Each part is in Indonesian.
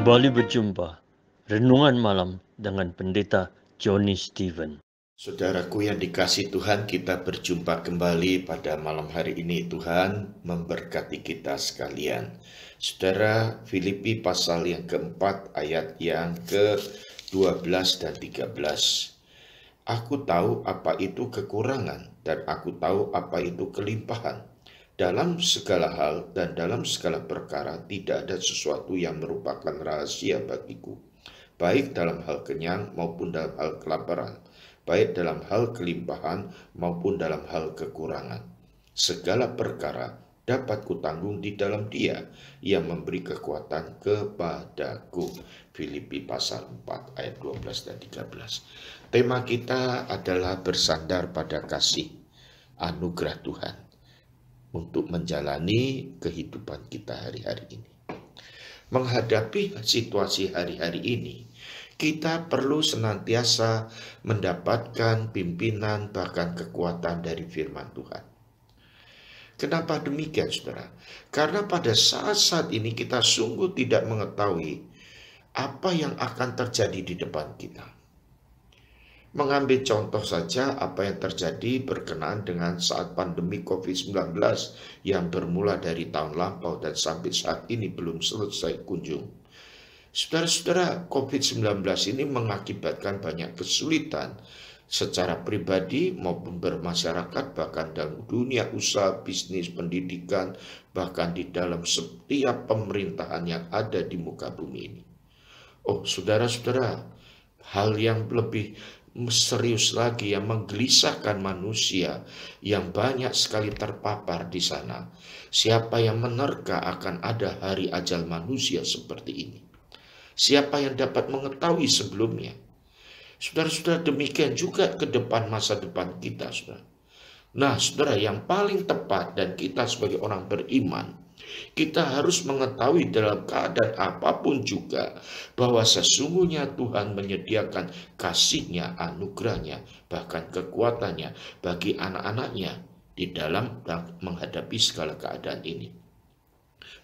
Kembali berjumpa Renungan Malam dengan Pendeta Johnny Stephen. Saudaraku yang dikasihi Tuhan, kita berjumpa kembali pada malam hari ini. Tuhan memberkati kita sekalian. Saudara, Filipi pasal yang keempat ayat yang ke-12 dan 13. Aku tahu apa itu kekurangan dan aku tahu apa itu kelimpahan. Dalam segala hal dan dalam segala perkara tidak ada sesuatu yang merupakan rahasia bagiku, baik dalam hal kenyang maupun dalam hal kelaparan, baik dalam hal kelimpahan maupun dalam hal kekurangan. Segala perkara dapat kutanggung di dalam Dia yang memberi kekuatan kepadaku. Filipi pasal 4 ayat 12 dan 13. Tema kita adalah bersandar pada kasih anugerah Tuhan untuk menjalani kehidupan kita hari-hari ini. Menghadapi situasi hari-hari ini, kita perlu senantiasa mendapatkan pimpinan bahkan kekuatan dari firman Tuhan. Kenapa demikian, saudara? Karena pada saat-saat ini kita sungguh tidak mengetahui apa yang akan terjadi di depan kita. Mengambil contoh saja apa yang terjadi berkenaan dengan saat pandemi COVID-19 yang bermula dari tahun lampau dan sampai saat ini belum selesai kunjung. Saudara-saudara, COVID-19 ini mengakibatkan banyak kesulitan secara pribadi maupun bermasyarakat, bahkan dalam dunia usaha, bisnis, pendidikan, bahkan di dalam setiap pemerintahan yang ada di muka bumi ini. Oh, saudara-saudara, hal yang lebih serius lagi yang menggelisahkan manusia yang banyak sekali terpapar di sana. Siapa yang menerka akan ada hari ajal manusia seperti ini? Siapa yang dapat mengetahui sebelumnya? Saudara-saudara, demikian juga ke depan masa depan kita, saudara. Nah, saudara, yang paling tepat dan kita sebagai orang beriman, kita harus mengetahui dalam keadaan apapun juga bahwa sesungguhnya Tuhan menyediakan kasih-Nya, anugerah-Nya, bahkan kekuatannya bagi anak-anaknya di dalam menghadapi segala keadaan ini.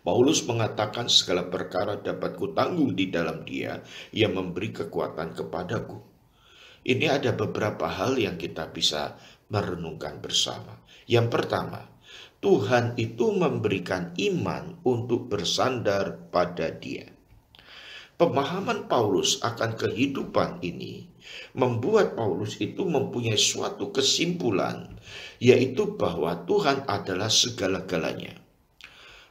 Paulus mengatakan segala perkara dapat kutanggung di dalam Dia yang memberi kekuatan kepadaku. Ini ada beberapa hal yang kita bisa merenungkan bersama. Yang pertama, Tuhan itu memberikan iman untuk bersandar pada Dia. Pemahaman Paulus akan kehidupan ini membuat Paulus itu mempunyai suatu kesimpulan, yaitu bahwa Tuhan adalah segala-galanya.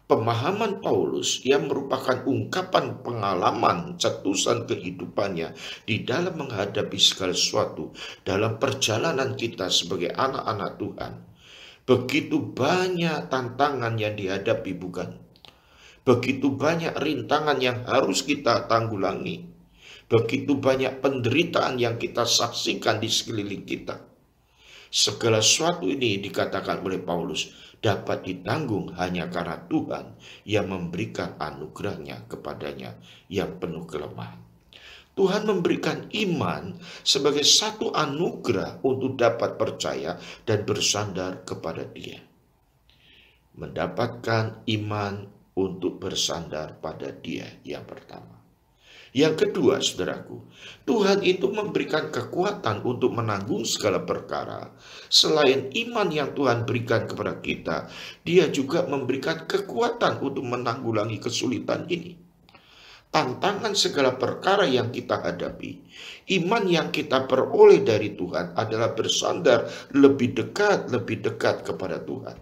Pemahaman Paulus yang merupakan ungkapan pengalaman cetusan kehidupannya di dalam menghadapi segala sesuatu dalam perjalanan kita sebagai anak-anak Tuhan. Begitu banyak tantangan yang dihadapi, bukan? Begitu banyak rintangan yang harus kita tanggulangi. Begitu banyak penderitaan yang kita saksikan di sekeliling kita. Segala sesuatu ini dikatakan oleh Paulus dapat ditanggung hanya karena Tuhan yang memberikan anugerah-Nya kepadanya yang penuh kelemahan. Tuhan memberikan iman sebagai satu anugerah untuk dapat percaya dan bersandar kepada Dia. Mendapatkan iman untuk bersandar pada Dia yang pertama. Yang kedua, saudaraku, Tuhan itu memberikan kekuatan untuk menanggung segala perkara. Selain iman yang Tuhan berikan kepada kita, Dia juga memberikan kekuatan untuk menanggulangi kesulitan ini. Tantangan segala perkara yang kita hadapi, iman yang kita peroleh dari Tuhan adalah bersandar lebih dekat kepada Tuhan.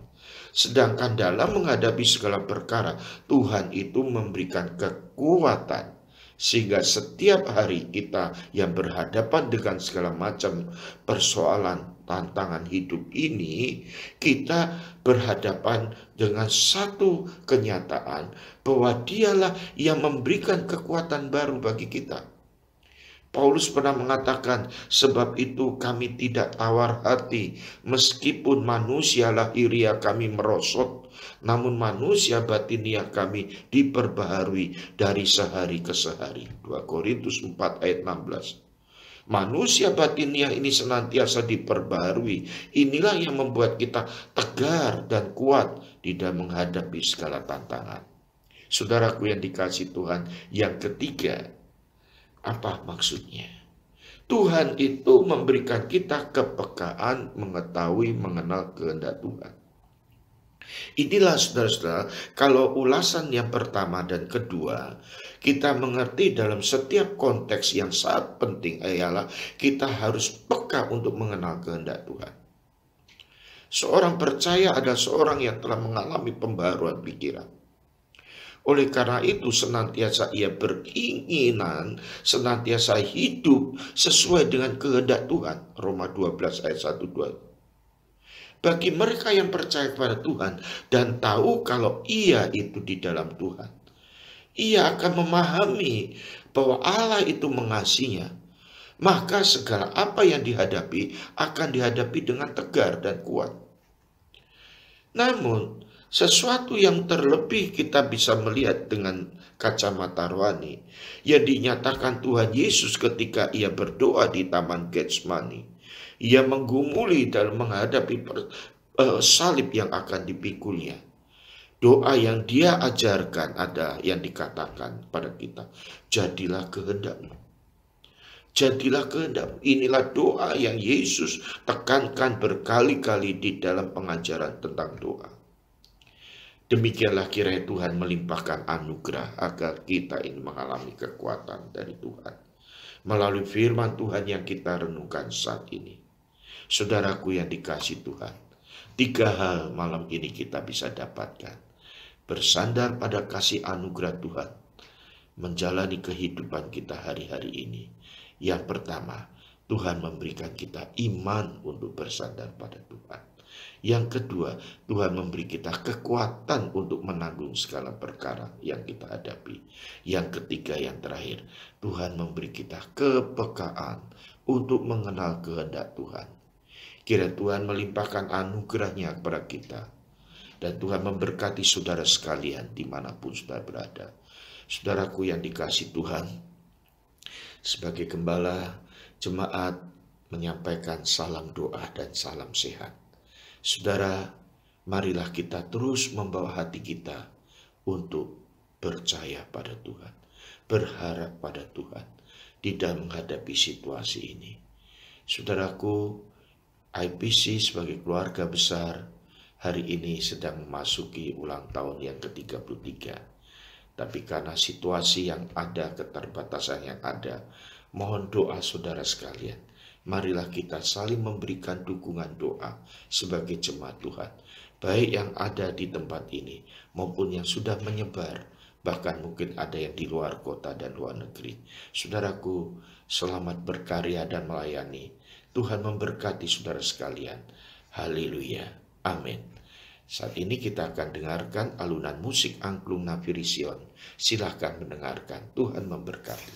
Sedangkan dalam menghadapi segala perkara, Tuhan itu memberikan kekuatan sehingga setiap hari kita yang berhadapan dengan segala macam persoalan tantangan hidup ini, kita berhadapan dengan satu kenyataan bahwa Dialah yang memberikan kekuatan baru bagi kita. Paulus pernah mengatakan, sebab itu kami tidak tawar hati, meskipun manusia lahiriah kami merosot, namun manusia batiniah kami diperbaharui dari sehari ke sehari. 2 Korintus 4 ayat 16. Manusia batiniah ini senantiasa diperbaharui. Inilah yang membuat kita tegar dan kuat di dalam menghadapi segala tantangan. Saudaraku yang dikasihi Tuhan, yang ketiga, apa maksudnya? Tuhan itu memberikan kita kepekaan mengetahui, mengenal kehendak Tuhan. Inilah saudara-saudara, kalau ulasan yang pertama dan kedua, kita mengerti dalam setiap konteks yang sangat penting ialah kita harus peka untuk mengenal kehendak Tuhan. Seorang percaya adalah seorang yang telah mengalami pembaharuan pikiran. Oleh karena itu senantiasa ia beringinan, senantiasa hidup sesuai dengan kehendak Tuhan. Roma 12 ayat 1-2. Bagi mereka yang percaya kepada Tuhan dan tahu kalau ia itu di dalam Tuhan, ia akan memahami bahwa Allah itu mengasihinya. Maka segala apa yang dihadapi akan dihadapi dengan tegar dan kuat. Namun, sesuatu yang terlebih kita bisa melihat dengan kacamata rohani yang dinyatakan Tuhan Yesus ketika ia berdoa di Taman Getsemani. Ia menggumuli dalam menghadapi salib yang akan dipikulnya. Doa yang dia ajarkan ada yang dikatakan pada kita, jadilah kehendakmu. Jadilah kehendakmu. Inilah doa yang Yesus tekankan berkali-kali di dalam pengajaran tentang doa. Demikianlah kiranya Tuhan melimpahkan anugerah agar kita ini mengalami kekuatan dari Tuhan. Melalui firman Tuhan yang kita renungkan saat ini. Saudaraku yang dikasihi Tuhan, 3 hal malam ini kita bisa dapatkan. Bersandar pada kasih anugerah Tuhan, menjalani kehidupan kita hari-hari ini. Yang pertama, Tuhan memberikan kita iman untuk bersandar pada Tuhan. Yang kedua, Tuhan memberi kita kekuatan untuk menanggung segala perkara yang kita hadapi. Yang ketiga, yang terakhir, Tuhan memberi kita kepekaan untuk mengenal kehendak Tuhan. Kiranya Tuhan melimpahkan anugerahnya kepada kita. Dan Tuhan memberkati saudara sekalian dimanapun saudara berada. Saudaraku yang dikasihi Tuhan, sebagai gembala, jemaat menyampaikan salam doa dan salam sehat. Saudara, marilah kita terus membawa hati kita untuk percaya pada Tuhan, berharap pada Tuhan di dalam menghadapi situasi ini. Saudaraku, IPC sebagai keluarga besar hari ini sedang memasuki ulang tahun yang ke-33. Tapi karena situasi yang ada, keterbatasan yang ada, mohon doa saudara sekalian. Marilah kita saling memberikan dukungan doa sebagai jemaat Tuhan. Baik yang ada di tempat ini maupun yang sudah menyebar. Bahkan mungkin ada yang di luar kota dan luar negeri. Saudaraku, selamat berkarya dan melayani. Tuhan memberkati saudara sekalian. Haleluya. Amin. Saat ini kita akan dengarkan alunan musik angklung Nafiri Sion. Silahkan mendengarkan. Tuhan memberkati.